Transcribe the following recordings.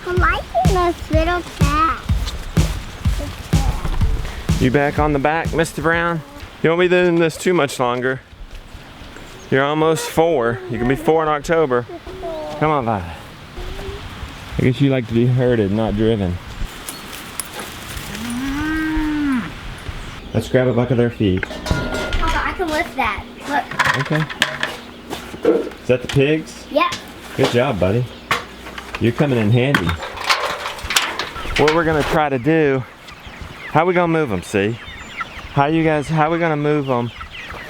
I'm liking this little cat. You back on the back, Mr. Brown? You won't be doing this too much longer. You're almost 4. You can be 4 in October. Come on, Vi. I guess you like to be herded, not driven. Let's grab a bucket of their feed. I can lift that. Look. Okay. Is that the pigs? Yeah. Good job, buddy. You're coming in handy. What we're gonna try to do, how we gonna move them, see? How we gonna move them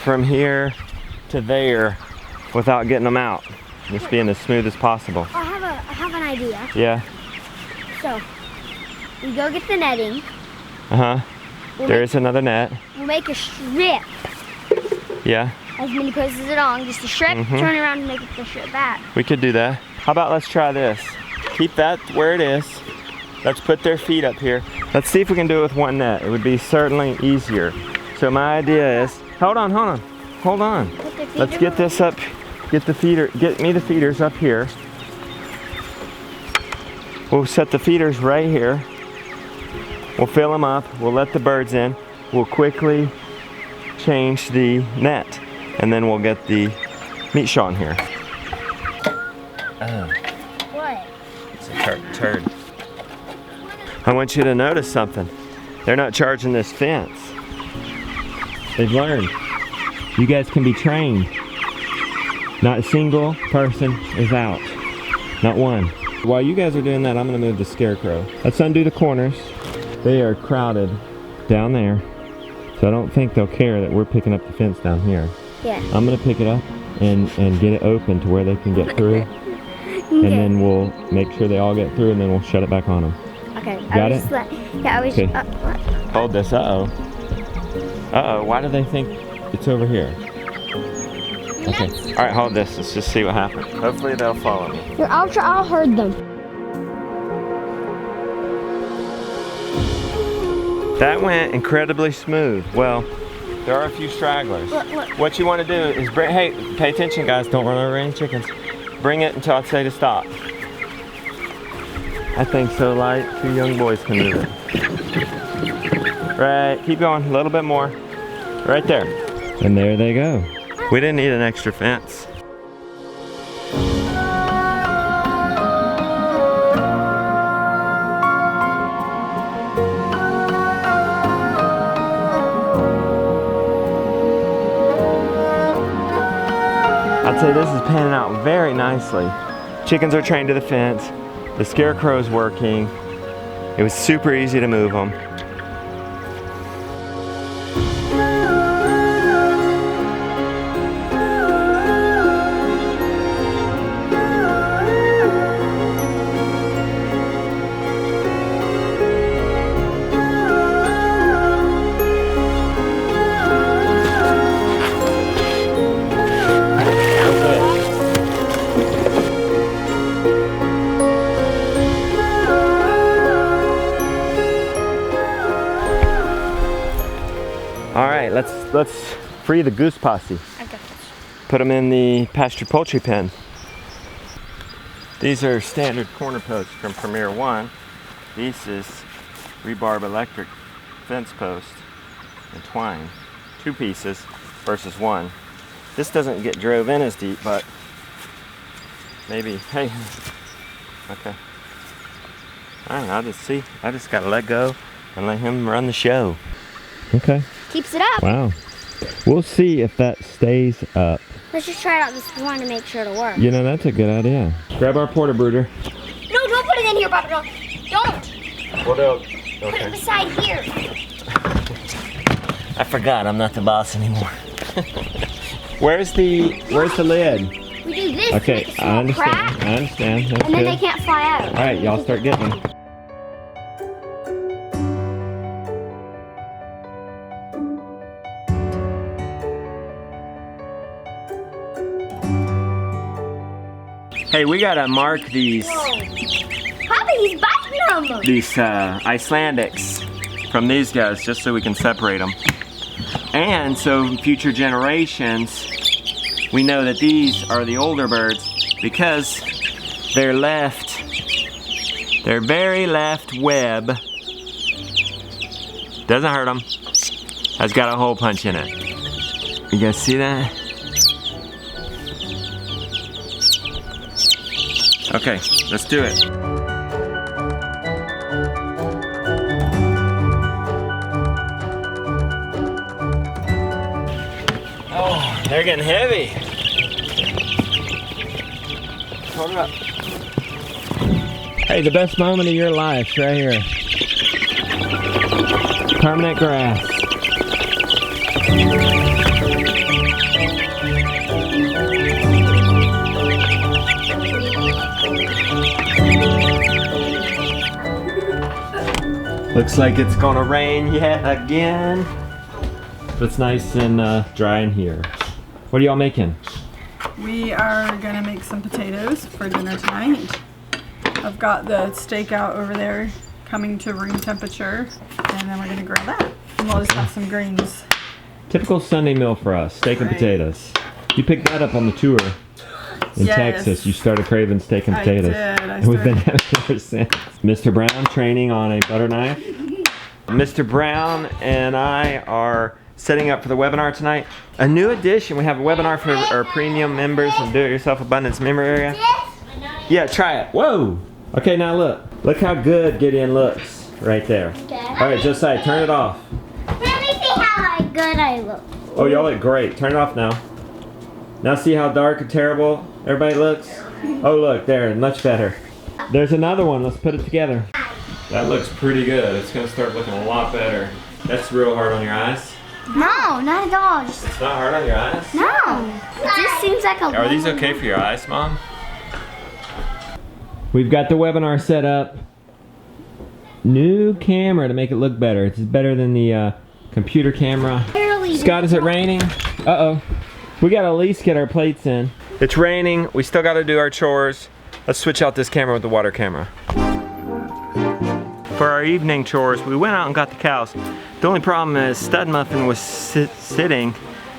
from here to there without getting them out? Just being as smooth as possible. I have an idea. Yeah. So, we go get the netting. Uh-huh. There is another net. We'll make a strip. Yeah. As many places along, just a strip, turn around and make the strip back. We could do that. How about let's try this? Keep that where it is. Let's put their feet up here. Let's see if we can do it with one net. It would be certainly easier. So my idea is, hold on. Let's get this up, get me the feeders up here. We'll set the feeders right here. We'll fill them up, we'll let the birds in. We'll quickly change the net, and then we'll get the meat shaw in here. Oh. What? It's a turd. I want you to notice something. They're not charging this fence. They've learned. You guys can be trained. Not a single person is out. Not one. While you guys are doing that, I'm gonna move the scarecrow. Let's undo the corners. They are crowded down there. So I don't think they'll care that we're picking up the fence down here. Yeah. I'm gonna pick it up and get it open to where they can get through. And then we'll make sure they all get through, and then we'll shut it back on them. Okay. Got it? Okay. What? Hold this. Uh-oh. Uh-oh. Why do they think it's over here? Okay. All right, hold this. Let's just see what happens. Hopefully they'll follow me. Here, I'll herd them. That went incredibly smooth. Well, there are a few stragglers. Look. What you want to do is bring, hey, pay attention guys, don't run over any chickens. Bring it until I say to stop. That thing's so light, 2 young boys can move it. Right, keep going, a little bit more. Right there. And there they go. We didn't need an extra fence. I'd say this is panning out very nicely. Chickens are trained to the fence. The scarecrow's working. It was super easy to move them. All right, let's free the goose posse. I got this. Put them in the pasture poultry pen. These are standard corner posts from Premier One. This is rebarb electric fence post and twine. 2 pieces versus 1. This doesn't get drove in as deep, but maybe, hey, okay. All right, I just gotta let go and let him run the show. Okay. Keeps it up. Wow. We'll see if that stays up. Let's just try it out this one to make sure it'll work. You know, that's a good idea. Grab our porta brooder. No, don't put it in here, Papa. Don't. Well, Put it beside here. I forgot, I'm not the boss anymore. Where's the lid? We do this Okay, to make a small crack, I understand. That's and then good. they can't fly out. All right, y'all start getting them. Hey, we gotta mark these. Whoa. Papa, he's biting them. These Icelandics from these guys, just so we can separate them. And so future generations, we know that these are the older birds, because their very left web. Doesn't hurt them. Has got a hole punch in it. You guys see that? Okay, let's do it. Oh, they're getting heavy. Hold it up. Hey, the best moment of your life, right here. Permanent grass. Looks like it's gonna rain yet again. But it's nice and dry in here. What are y'all making? We are gonna make some potatoes for dinner tonight. I've got the steak out over there coming to room temperature, and then we're gonna grill that. And we'll just have some greens. Typical Sunday meal for us, steak and Right. potatoes. You picked that up on the tour in Yes. Texas. You started craving steak and potatoes. I did. And we've been having it ever since. Mr. Brown training on a butter knife. Mr. Brown and I are setting up for the webinar tonight. A new addition. We have a webinar for our premium members and do-it-yourself abundance memory area. Yeah, try it. Whoa. Okay, now look. Look how good Gideon looks right there. Okay. All right, Josiah, turn it off. Let me see how good I look. Oh, y'all look great. Turn it off now. Now see how dark and terrible everybody looks? Oh, look, there, much better. There's another one. Let's put it together. That looks pretty good. It's gonna start looking a lot better. That's real hard on your eyes. No, not at all. Just, It's not hard on your eyes? no. It just seems like a Are these little- okay for your eyes, Mom? We've got the webinar set up. New camera to make it look better. It's better than the computer camera. Barely. Scott, is it raining? Uh-oh. We gotta at least get our plates in. It's raining. We still gotta do our chores. Let's switch out this camera with the water camera. For our evening chores, we went out and got the cows. The only problem is Stud Muffin was sitting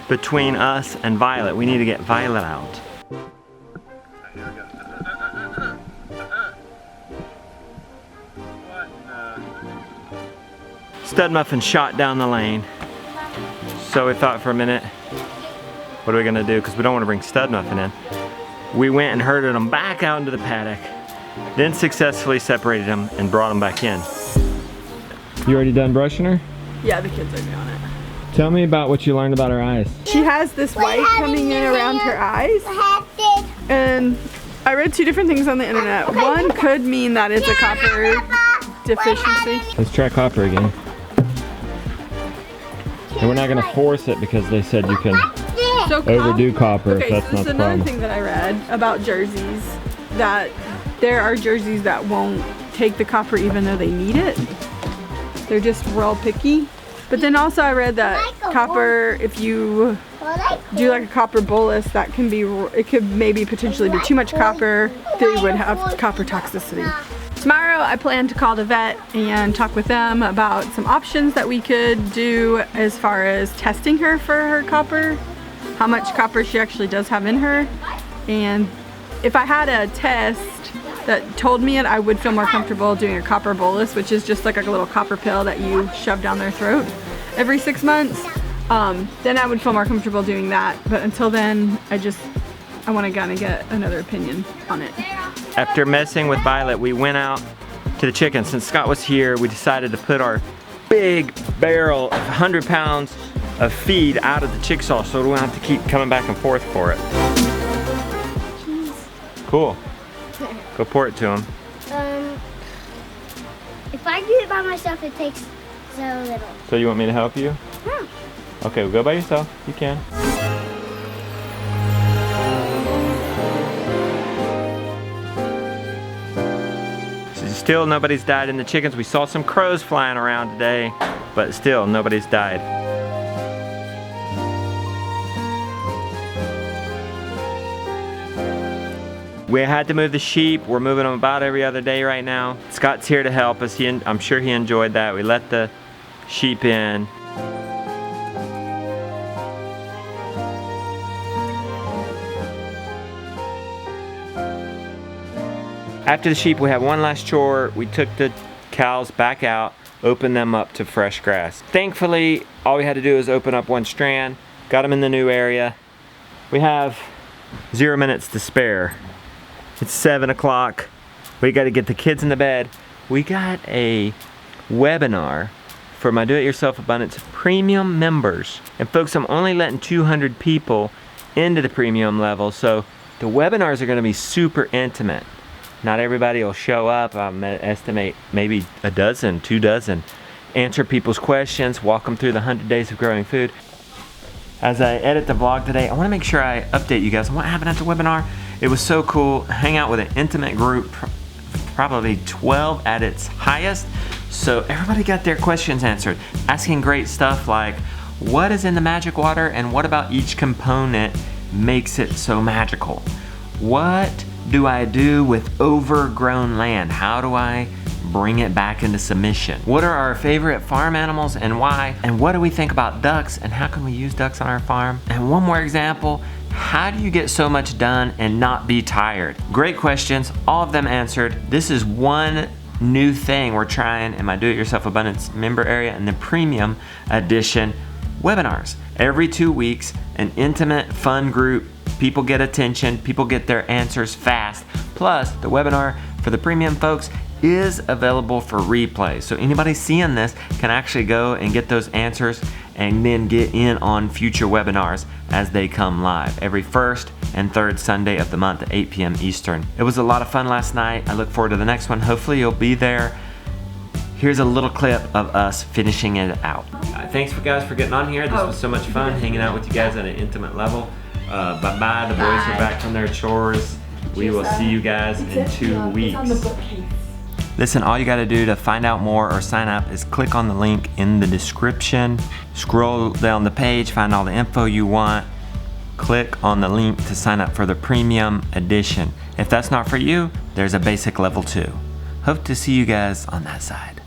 between us and Violet. We need to get Violet out. Stud Muffin shot down the lane. So we thought for a minute, what are we gonna do? Because we don't want to bring Stud Muffin in. We went and herded them back out into the paddock, then successfully separated them and brought them back in. You already done brushing her? Yeah, the kids are doing it. Tell me about what you learned about her eyes. She has this white coming in around her eyes, and I read two different things on the internet. One could mean that it's a copper deficiency. Let's try copper again. And we're not gonna force it because they said you can So overdo copper if Okay, that's so not this is the another problem. thing that I read about jerseys, that there are jerseys that won't take the copper even though they need it. They're just real picky. But then also I read that copper, if you do like a copper bolus, that can be, it could maybe potentially be too much copper. They would have copper toxicity. Tomorrow I plan to call the vet and talk with them about some options that we could do as far as testing her for her copper, how much copper she actually does have in her. And if I had a test that told me it, I would feel more comfortable doing a copper bolus, which is just like a little copper pill that you shove down their throat every 6 months. Then I would feel more comfortable doing that. But until then, I want to kind of get another opinion on it. After messing with Violet, we went out to the chickens. Since Scott was here, we decided to put our big barrel of 100 pounds of feed out of the chick stall so we don't have to keep coming back and forth for it. Cool. Go pour it to them. If I do it by myself, it takes so little. So you want me to help you? Yeah. Okay, well, go by yourself. You can. Still, nobody's died in the chickens. We saw some crows flying around today, but still, nobody's died. We had to move the sheep. We're moving them about every other day right now. Scott's here to help us. I'm sure he enjoyed that. We let the sheep in. After the sheep, we have one last chore. We took the cows back out, opened them up to fresh grass. Thankfully, all we had to do was open up one strand, got them in the new area. We have 0 minutes to spare. It's 7 o'clock. We got to get the kids in the bed. We got a webinar for my Do-It-Yourself Abundance premium members. And folks, I'm only letting 200 people into the premium level, so the webinars are going to be super intimate. Not everybody will show up. I estimate maybe a dozen, 2 dozen. Answer people's questions, walk them through the 100 days of growing food. As I edit the vlog today, I want to make sure I update you guys on what happened at the webinar. It was so cool. Hang out with an intimate group, probably 12 at its highest. So everybody got their questions answered. Asking great stuff like, what is in the magic water and what about each component makes it so magical? What do I do with overgrown land? How do I bring it back into submission? What are our favorite farm animals and why? And what do we think about ducks and how can we use ducks on our farm? And one more example, how do you get so much done and not be tired? Great questions, all of them answered. This is one new thing we're trying in my Do-It-Yourself Abundance member area and the premium edition webinars. Every 2 weeks, an intimate, fun group. People get attention, people get their answers fast. Plus, the webinar for the premium folks is available for replay. So anybody seeing this can actually go and get those answers and then get in on future webinars as they come live every first and third Sunday of the month at 8 p.m. Eastern. It was a lot of fun last night. I look forward to the next one. Hopefully you'll be there. Here's a little clip of us finishing it out. Thanks for guys for getting on here. This was so much fun hanging out with you guys at an intimate level. Bye-bye. The boys are back from their chores. We will see you guys in 2 weeks. Listen, all you got to do to find out more or sign up is click on the link in the description. Scroll down the page, find all the info you want. Click on the link to sign up for the premium edition. If that's not for you, there's a basic level 2. Hope to see you guys on that side.